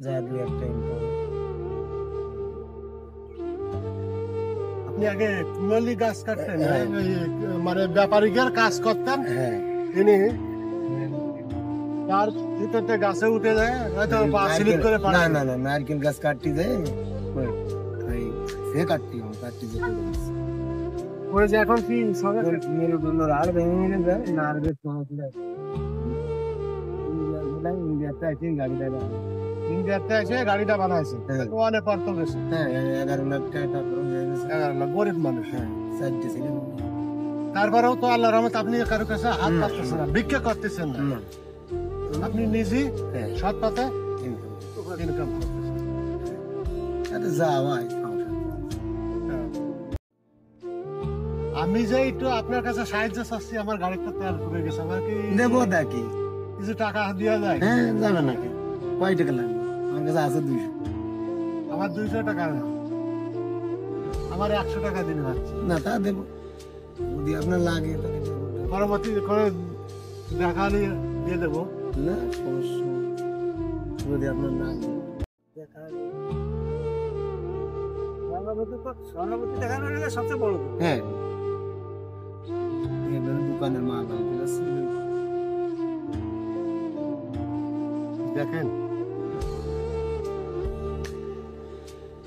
যা দু একটা ইনকাম। আপনি আগে কুমালি গাছ কাটতেন, হ্যাঁ। মানে ব্যাপারীদের কাজ করতেন। হ্যাঁ, তিনি তার ভিতরতে গাছে উঠে যায়, হয়তো পা স্লিপ করে না পড়ে। না না, নারকেল গাছ কাটতে যায় ওই সে কাটতে হবে, কাটতে যেতে পরে যে এখন কি সবে মেরুদণ্ড আর ভেঙে যায় নার্ভের সমস্যা। ইন্ডিয়াতে আছে গাড়িটা। ইন্ডিয়াতে এসে গাড়িটা বানাইছে, হ্যাঁ। তো অনেক অর্থ বেশি। হ্যাঁ, 11 লাখ টাকা খরচ হয়ে গেছে। 11 লাখ, গরিব মানুষ। হ্যাঁ, 4টে ছেলে। তারপরেও তো আল্লাহ রহমত আপনি কারো কাছে হাত পাততেছেন না, ভিক্ষা করতেছেন না, না, আপনি নিজেই হ্যাঁ, সৎ পথে income। ইনকাম করতেছেন। তাতে যা হয় সংসার। আমি যে একটু আপনার কাছে সাহায্য চাচ্ছি, আমার গাড়িটা তেল ফুরে গেছে, আমার কি দেবো নাকি? কিছু টাকা দেওয়া যায়? হ্যাঁ, যাবে নাকি? কয় টাকা লাগবে? আমার কাছে আছে 200। আমার 200 টাকা না, আমার 100 টাকা দিন হচ্ছে। না, তা দেবো যদি আপনার লাগে তাহলে দেবো। পরবর্তী করে দেখা নিয়ে দিয়ে দেবো। না, সমস্যা নেই। যদি আপনার না লাগে। স্বর্ণপতি দেখানো হলে সবচেয়ে বড়। হ্যাঁ, এবারে দোকানের মাল আনতে যাচ্ছি। দেখেন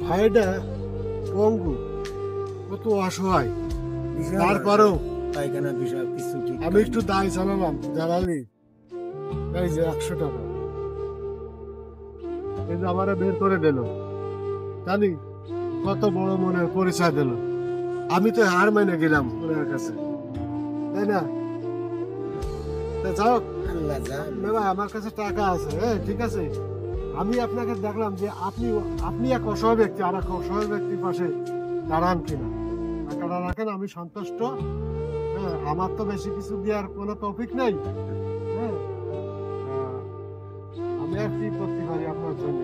ভাইটা পঙ্গু, কত অসহায়, তারপরেও পায়খানা বিষয় কিছু ঠিক আমি একটু দায় চালালাম, জ্বালালি এই যে 100 টাকা, কিন্তু আমার বের করে দিল, জানি কত বড় মনের পরিচয় দিল। আমি তো হার মেনে গেলাম ওনার কাছে, তাই না? তা যাও, আল্লাহ জান। বাবা আমার কাছে টাকা আছে, হ্যাঁ ঠিক আছে, আমি আপনাকে দেখলাম যে আপনি আপনি এক অসহায় ব্যক্তি, আর এক অসহায় ব্যক্তির পাশে দাঁড়ান কিনা, টাকাটা রাখেন, আমি সন্তুষ্ট। হ্যাঁ, আমার তো বেশি কিছু দেওয়ার কোনো তৌফিক নেই। হ্যাঁ, আমি আর কি করতে পারি আপনার জন্য?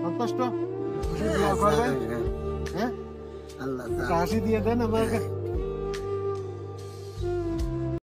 সন্তুষ্ট? খুশি দোয়া করবেন? হ্যাঁ, আল্লাহ একটা জান। হাসি দিয়ে দেন আমাকে।